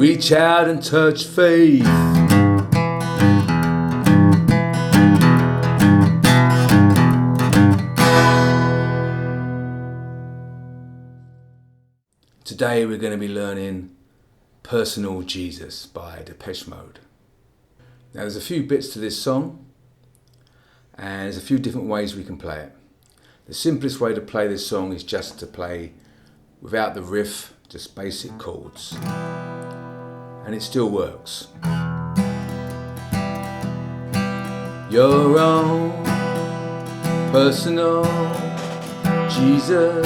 reach out and touch faith. Today we're going to be learning Personal Jesus by Depeche Mode. Now there's a few bits to this song and there's a few different ways we can play it. The simplest way to play this song is just to play without the riff, just basic chords. And it still works. Your own personal Jesus.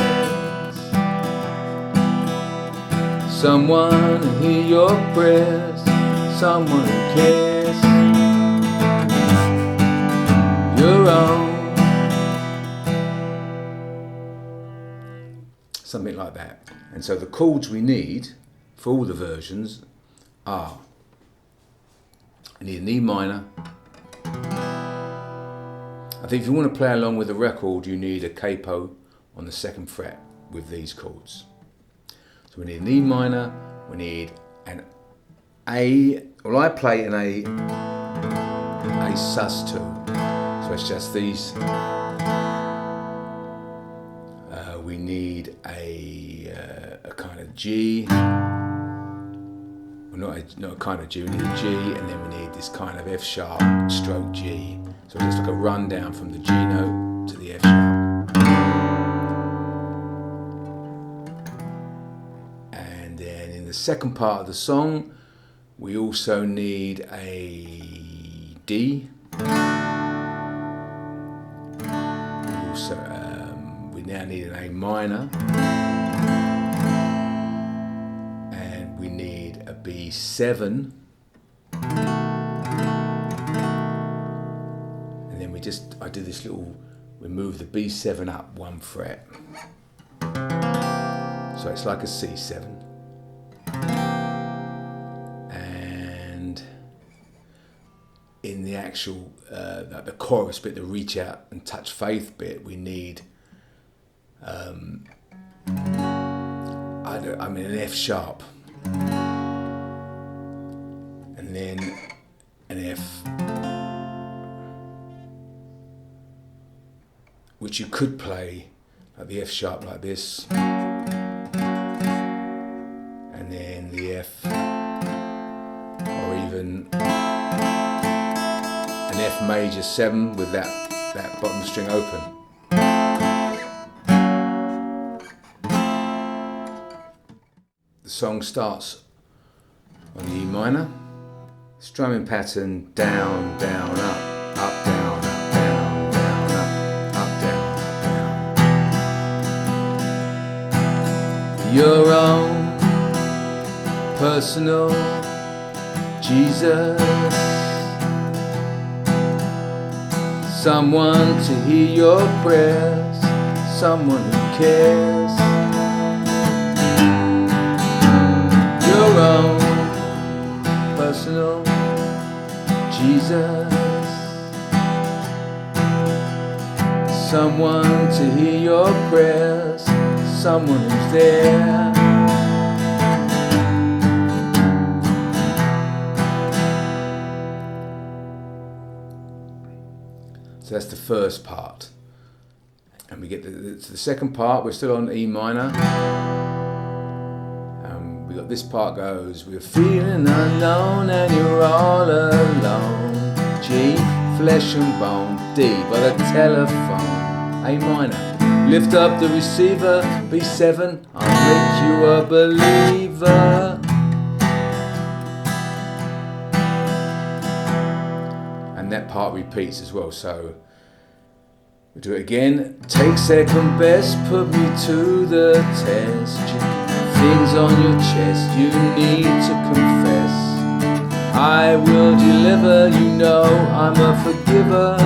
Someone to hear your prayers, someone who cares. Your own. Something like that. And so the chords we need for all the versions are, I need an E minor. I think if you want to play along with the record, you need a capo on the 2nd fret with these chords. So we need an E minor, we need an A, well I play an A sus2, so it's just these. We need a kind of G, well not a kind of G, we need a G, and then we need this kind of F sharp stroke G. So just like a run down from the G note to the F sharp. The second part of the song, we also need a D. We now need an A minor, and we need a B7, and then I do this little, we move the B7 up 1 fret, so it's like a C7. And in the actual the chorus bit, the reach out and touch faith bit, we need an F sharp, and then an F, which you could play like the F sharp like this, and then the F, or even an F major 7 with that bottom string open. The song starts on the E minor, strumming pattern down, down, up, up, down, up, down, down, up, down, down. Your own personal Jesus, someone to hear your prayers, someone who cares. Your own personal Jesus, someone to hear your prayers, someone who's there. So that's the first part. And we get to the second part, we're still on E minor. We got this part goes, we're feeling unknown and you're all alone. G, flesh and bone. D, by the telephone. A minor, lift up the receiver. B7, I'll make you a believer. And that part repeats as well, so we do it again. Take second best, put me to the test. Things on your chest you need to confess. I will deliver, you know I'm a forgiver.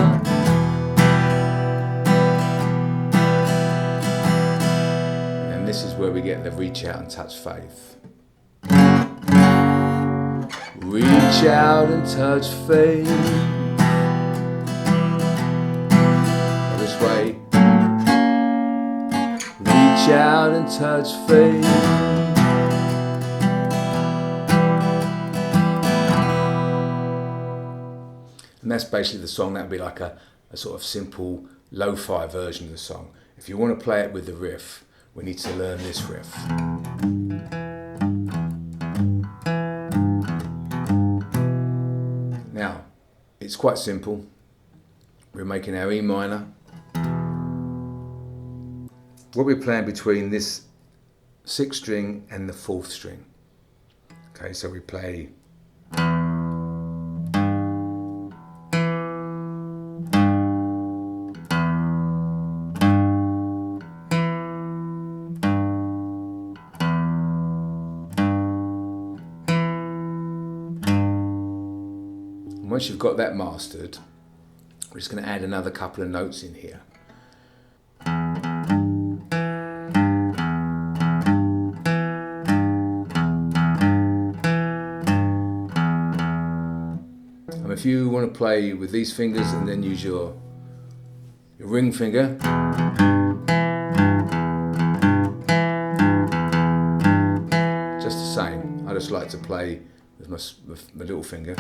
And this is where we get the reach out and touch faith. Reach out and touch faith. This way. Reach out and touch faith. And that's basically the song. That would be like a sort of simple lo-fi version of the song. If you want to play it with the riff, we need to learn this riff. Now, it's quite simple. We're making our E minor. What we're playing between this 6th string and the 4th string. Okay, so we play. Once you've got that mastered, we're just going to add another couple of notes in here. And if you want to play with these fingers and then use your ring finger, just the same. I just like to play with my little finger.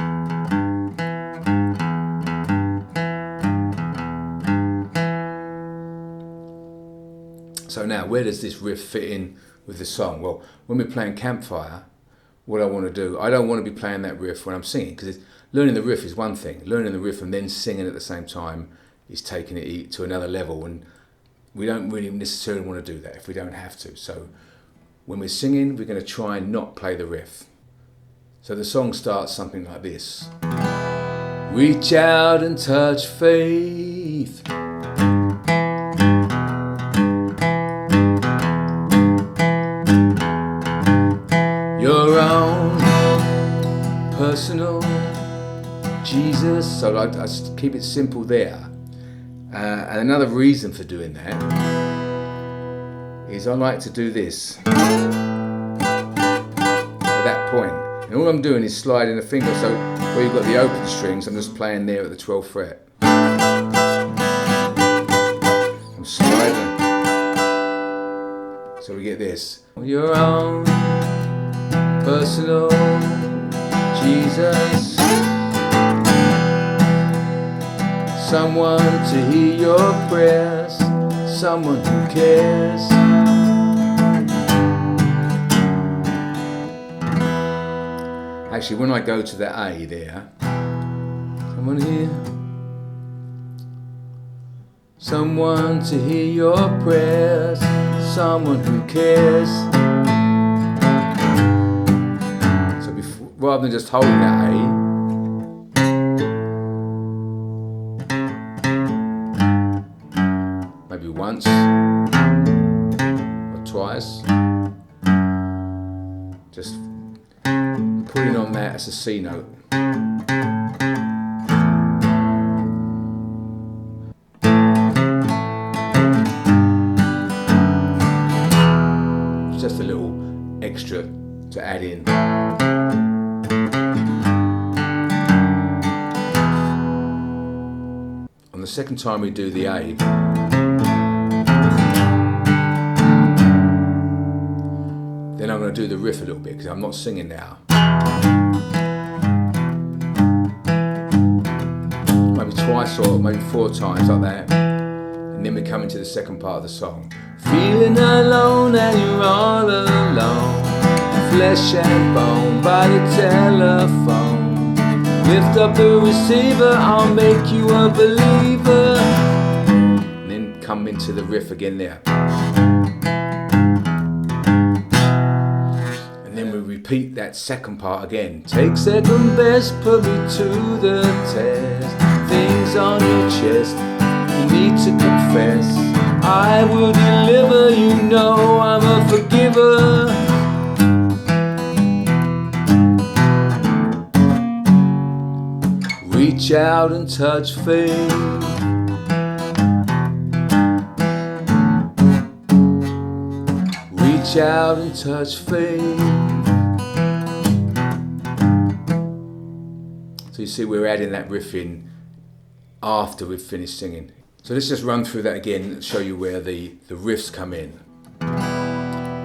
So now, where does this riff fit in with the song? Well, when we're playing Campfire, what I want to do, I don't want to be playing that riff when I'm singing, because learning the riff is one thing. Learning the riff and then singing at the same time is taking it to another level, and we don't really necessarily want to do that if we don't have to. So when we're singing, we're going to try and not play the riff. So the song starts something like this. Reach out and touch faith. Your own personal Jesus. So I just keep it simple there. And another reason for doing that is I like to do this at that point. And all I'm doing is sliding a finger. So where you've got the open strings, I'm just playing there at the 12th fret. I'm sliding. So we get this. Your own personal Jesus, someone to hear your prayers, someone who cares. Actually, when I go to the A there, someone here, someone to hear your prayers, someone who cares. Rather than just holding that A, maybe once or twice, just putting on that as a C note. It's just a little extra to add in. On the second time we do the A, then I'm going to do the riff a little bit because I'm not singing now. Maybe twice or maybe 4 times like that, and then we come into the second part of the song. Feeling alone and you're all alone, flesh and bone by the telephone. Lift up the receiver, I'll make you a believer. And then come into the riff again there. And then we repeat that second part again. Take second best, put me to the test. Things on your chest, you need to confess. I will deliver, you know I'm a forgiver. Reach out and touch faith. Reach out and touch faith. So you see we're adding that riff in after we've finished singing. So let's just run through that again and show you where the riffs come in.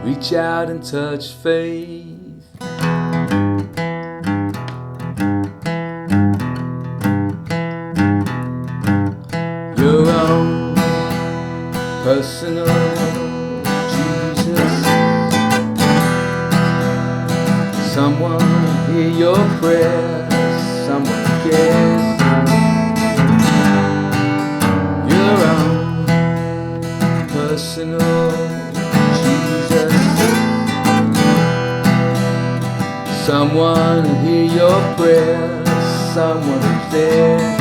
Reach out and touch faith. personal Jesus. Someone hear your prayers, someone cares. Your own personal Jesus. Someone hear your prayers, someone is there.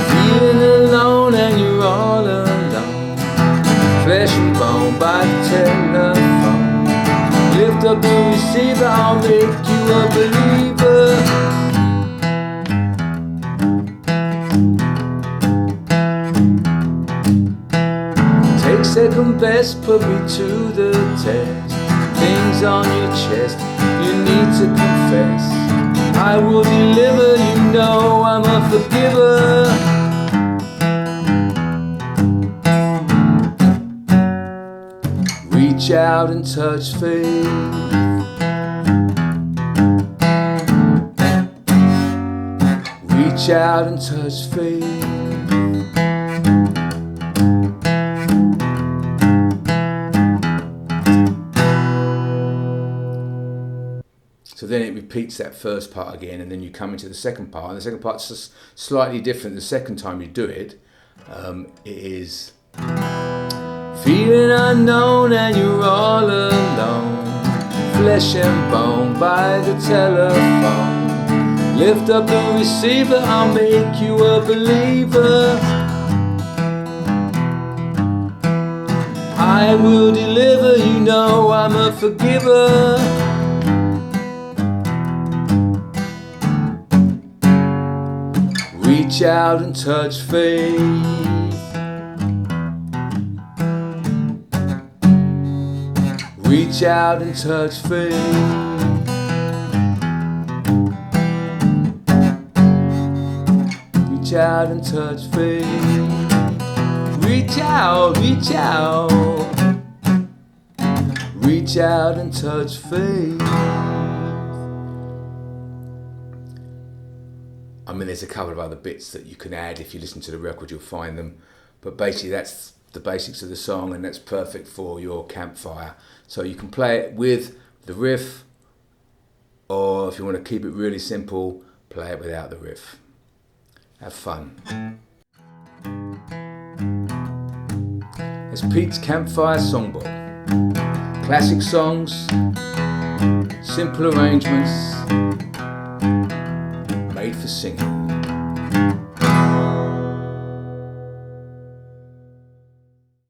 Feeling alone and you're all alone, flesh and bone by the telephone. Lift up the receiver, I'll make you a believer. Take second best, put me to the test. Things on your chest, you need to confess. I will deliver, you know I'm a forgiver. Reach out and touch faith. Reach out and touch faith. So then it repeats that first part again, and then you come into the second part, and the second part's just slightly different. The second time you do it, it is feeling unknown and you're all alone, flesh and bone by the telephone. Lift up the receiver, I'll make you a believer. I will deliver, you know I'm a forgiver. Reach out and touch faith. Reach out and touch faith. Reach out and touch faith. Reach out, reach out. Reach out and touch faith. I mean, there's a couple of other bits that you can add. If you listen to the record, you'll find them. But basically, that's the basics of the song, and that's perfect for your campfire. So you can play it with the riff, or if you want to keep it really simple, play it without the riff. Have fun. It's Pete's Campfire Songbook. Classic songs, simple arrangements, made for singing.